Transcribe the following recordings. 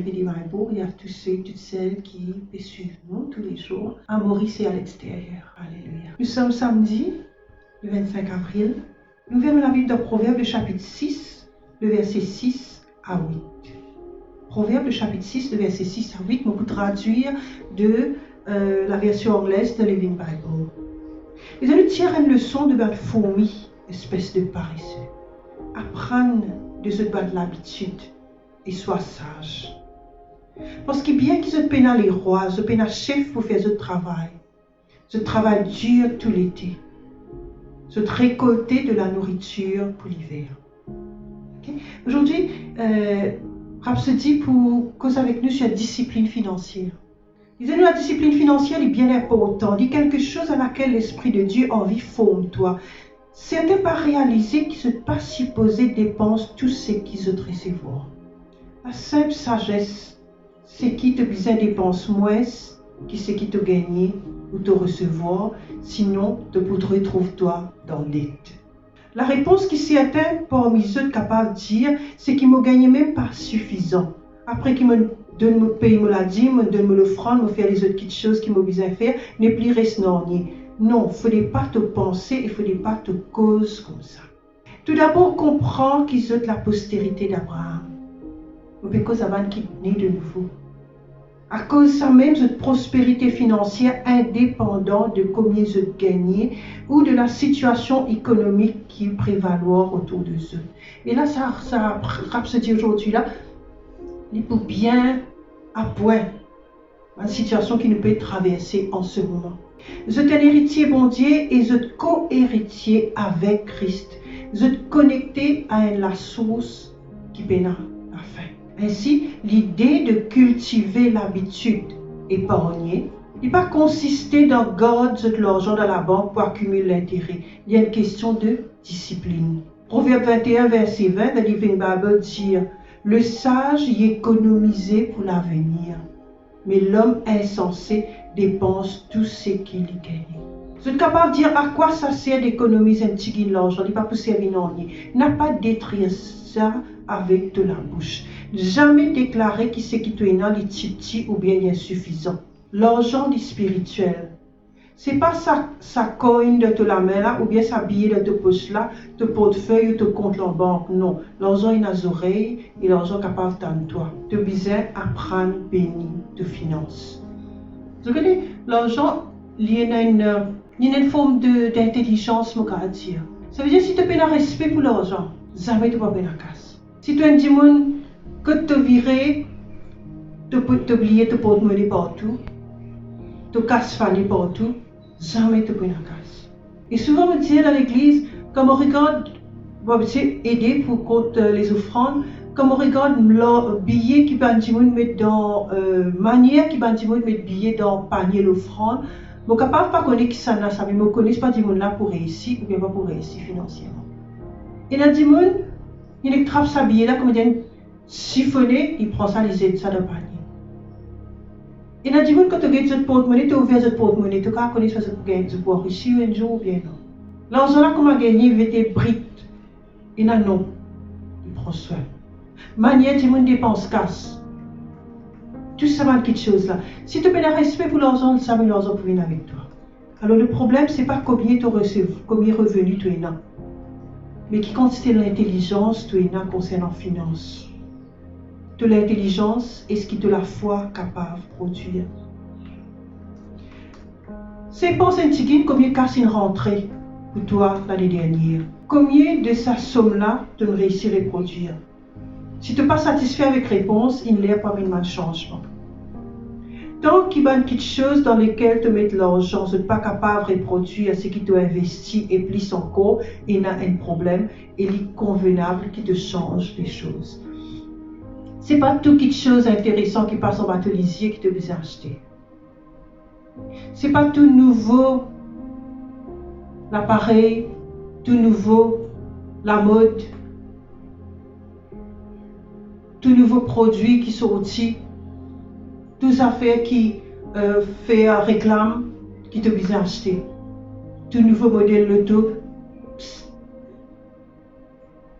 Vidéo Bible et à tous ceux et toutes celles qui suivent nous tous les jours à Maurice et à l'extérieur. Alléluia. Nous sommes samedi, le 25 avril. Nous verrons la Bible de Proverbes, le chapitre 6, le verset 6 à 8. Proverbes, le chapitre 6, le verset 6 à 8, nous pouvons traduire de la version anglaise de Living Bible. Et nous tirons une leçon de la fourmi, espèce de paresseux. Apprendre de se battre l'habitude et sois sage. Parce que bien qu'ils soient pénal les rois, ils pénal chef pour faire ce travail. Ce travail dur tout l'été. Se récolter de la nourriture pour l'hiver. Okay? Aujourd'hui, Rhapsody pour cause avec nous sur la discipline financière. Disons-nous, la discipline financière est bien importante. Il y a quelque chose à laquelle l'Esprit de Dieu a envie forme toi. Certains pas réaliser qu'ils ne sont pas supposés dépenser tout ce qu'ils ont recevoir. La simple sagesse, c'est qui te besoin dépense moins que ce qui te gagné ou te recevoir, sinon te pourrais trouve-toi dans l'aide. La réponse qui certains parmi eux capables de dire, c'est qu'ils m'ont gagné même pas suffisant. Après qu'ils me donnent me payer me la dîme, me donnent me l'offrande, me faire les autres petites choses qu'ils m'ont besoin faire, n'est plus reste non. Non, il ne fallait pas te penser, il ne fallait pas te cause comme ça. Tout d'abord, comprends qu'ils ont la postérité d'Abraham. Mais cause avant qui naît de nouveau. À cause de ça même, cette prospérité financière indépendante de combien ils ont gagné ou de la situation économique qui prévaloir autour de eux. Et là, ça Rhapsody aujourd'hui là, il faut bien à point une situation qui nous peut traverser en ce moment. Vous êtes un héritier bon Dieu et vous êtes co-héritier avec Christ. Vous êtes connecté à la source qui bénit la fin. Ainsi, l'idée de cultiver l'habitude épargnée n'est pas consister dans garder l'argent dans la banque pour accumuler l'intérêt. Il y a une question de discipline. Proverbe 21, verset 20 de Living Bible dit « Le sage y économisé pour l'avenir, mais l'homme insensé dépense tout ce qu'il y gagne. » Vous êtes capable de dire à quoi ça sert d'économiser un petit gain d'argent, il n'est pas pour servir non. N'a pas détruire ça avec de la bouche. Jamais déclarer qui c'est qui te est dans les petits ou bien insuffisant. L'argent du spirituel. C'est pas sa coin de te la main là ou bien sa billet de te poche là, te portefeuille ou te compte en banque. Non, l'argent est dans les oreilles et l'argent capable de toi. Tu as besoin d'apprendre béni de finances. Vous savez, l'argent, il y a une forme d'intelligence, je vais dire. Ça veut dire si tu as un respect pour l'argent, jamais tu ne vas pas la casse. Si tu as un démon que tu virer, tu peux t'oublier, tu peux te mener partout, tu casses faner partout, jamais tu peux la casse. Et souvent, on dit dans l'église, comme on regarde, on va aider pour compte les offrandes, comme on regarde le billet qui va mettre dans manière qui va mettre billet dans panier l'offrande, je ne suis pas connaître qui ça n'a ça, mais je ne connais pas du monde là pour réussir ou bien pas pour réussir financièrement. Et là, du monde, il attrape sa billet là comme il chiffonné, il prend ça, les aides ça dans le panier. Et là, du monde, quand tu gagnes cette porte-monnaie, tu as ouvert cette porte-monnaie, tu as connaître ce que tu peux enrichir un jour ou bien non. L'argent là, comment gagner, il était brite. Et là, non, il prend soin. Manière du monde dépense casse. Tout ça va quelque chose là. Si tu as le respect pour l'argent, ça va l'argent pour venir avec toi. Alors le problème, c'est pas combien tu reçois, combien de revenus tu as, mais qui quantité de l'intelligence tu as concernant finance. De l'intelligence et ce qui te la foi capable de produire. C'est pense un petit combien casse une rentrée pour toi l'année dernière. Combien de sa somme là tu réussir à produire. Si tu n'es pas satisfait avec réponse, il n'y a pas de changement. Tant qu'il y a quelque chose dans lequel tu mets de l'argent, tu n'es pas capable de reproduire ce qui t'a investi et plus encore, il y a un problème et il est convenable qui te change les choses. Ce n'est pas tout quelque chose d'intéressant qui passe en bateau lisier qui te besoin acheter. Ce n'est pas tout nouveau l'appareil, tout nouveau la mode, tout nouveau produit qui sortit, toutes affaires qui fait réclame, qui te besoin acheter, tout nouveau modèle l'auto,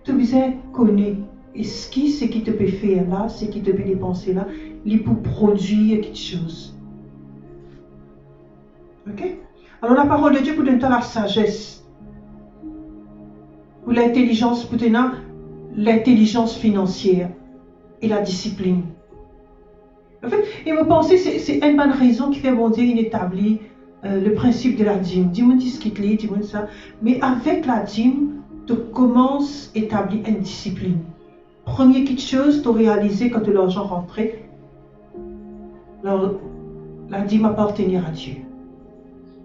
tu besoin connaître Et ce qui te peut faire là, ce qui te peut dépenser là, il peut produire quelque chose. Ok? Alors la parole de Dieu pour donner la sagesse, pour l'intelligence, pour tenir l'intelligence financière et la discipline. En fait, et me penser, c'est une bonne raison qui fait bon Dieu inétabli le principe de la dîme. Dis-moi ce qui te lit, dis-moi ça. Mais avec la dîme, tu commences à établir une discipline. Première quelque chose, tu as réalisé quand l'argent rentrait, la dîme appartenir à Dieu.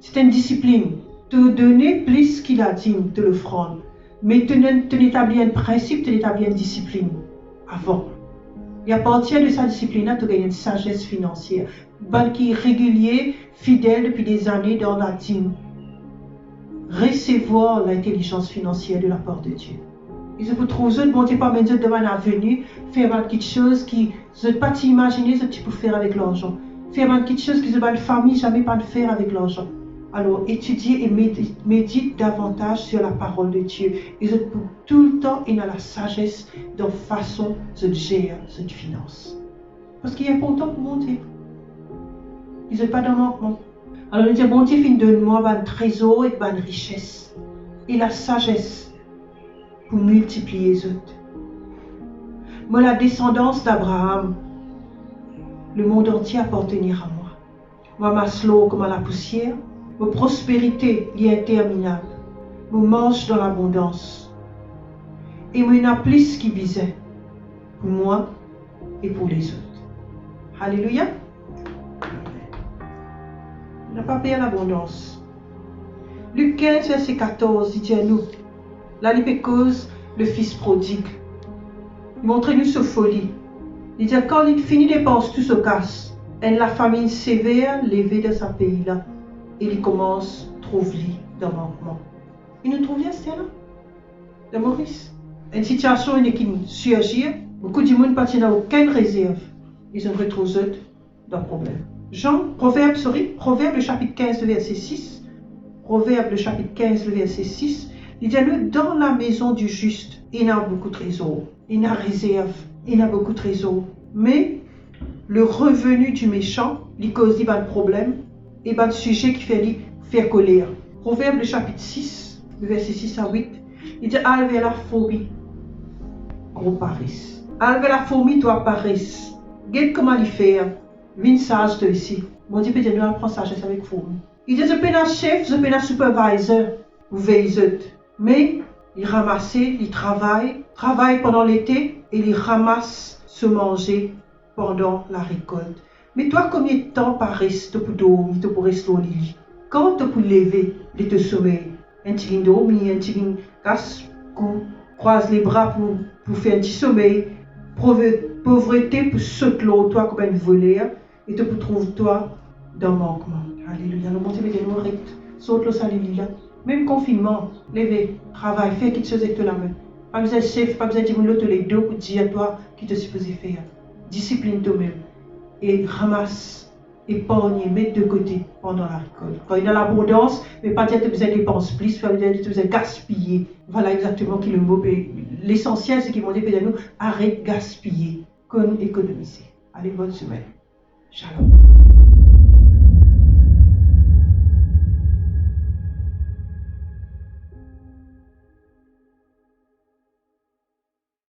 C'est une discipline. Te donner plus qu'il a dîme, te l'offrande. Mais tu n'établis un principe, tu n'établis une discipline avant. Et à partir de sa discipline, tu gagnes une sagesse financière. Bonne qui est régulier, fidèle depuis des années dans la dîme. Recevoir l'intelligence financière de la part de Dieu. Et je vous trouve, ne montez pas mes devant l'avenue, faire quelque chose qui, je ne peux pas t'imaginer ce que tu peux faire avec l'argent. Faire quelque chose que je ne famille jamais pas faire avec l'argent. Alors, étudiez et médite davantage sur la parole de Dieu. Et je peux tout le temps et dans la sagesse de façon de gérer cette finance. Parce qu'il est important pour mon Dieu. Ils ne sont pas dans le manquement. Alors, on dit, bon Dieu, donne-moi un trésor et une richesse. Et la sagesse pour multiplier les autres. Moi, la descendance d'Abraham, le monde entier appartenir à moi. Moi, ma slow comme à la poussière. Mon prospérité est interminable. Mon marche dans l'abondance. Et moi, il y a plus qui visait pour moi et pour les autres. Alléluia. On n'a pas payé l'abondance. Luc 15, verset 14, il dit à nous, là, il cause le fils prodigue. Montrez-nous sa folie. Il dit, quand il finit les dépenses, tout se casse. Et la famine sévère levée de sa pays-là. Et il commence à trouver dans le manquement. Il nous trouve bien, c'est là, de Maurice. Une situation qui surgit, beaucoup de monde n'a aucune réserve. Ils ont retrouvé dans le problème. Proverbe le chapitre 15, le verset 6. Proverbe le chapitre 15, le verset 6. Il dit, dans la maison du juste, il y a beaucoup de trésors. Il y a réserve, il y a beaucoup de trésors. Mais le revenu du méchant, il cause un problème. Et le sujet qui fait faire colère. Proverbe le chapitre 6, le verset 6 à 8. Il dit, alve la phobie, gros paris. Alve la phobie, toi paris. Regarde comment il fait. Vine sage de ici. Mon Dieu peut dire, nous apprenons sagesse avec vous. Il dit, je peux être chef, je peux être supervisor, ou veilleur. Mais il ramasse, il travaille pendant l'été et il ramasse se manger pendant la récolte. Mais toi, combien de temps par reste pour dormir, pour rester au lit? Quand tu peux lever de te sommeil, un petit dormir, un petit casse, croise les bras pour faire un petit sommeil, pauvreté pour sauter l'eau, toi comme un voleur, et tu peux trouver toi dans le manquement. Alléluia. Nous montons les nous rectes, saute le salut là. Même confinement, lever, travail, faire quelque chose avec la main. Pas besoin de chef, pas besoin de dire l'autre les deux pour dire à toi qui te supposé faire. Discipline toi-même. Et ramasse, épargne, mets de côté pendant la récolte. Quand il y a l'abondance, mais pas dire que tu as besoin de dépenser plus, tu as besoin de gaspiller. Voilà exactement qui est le mot. L'essentiel, c'est qu'ils m'ont dit, nous, arrête de gaspiller, économiser. Allez, bonne semaine. Shalom.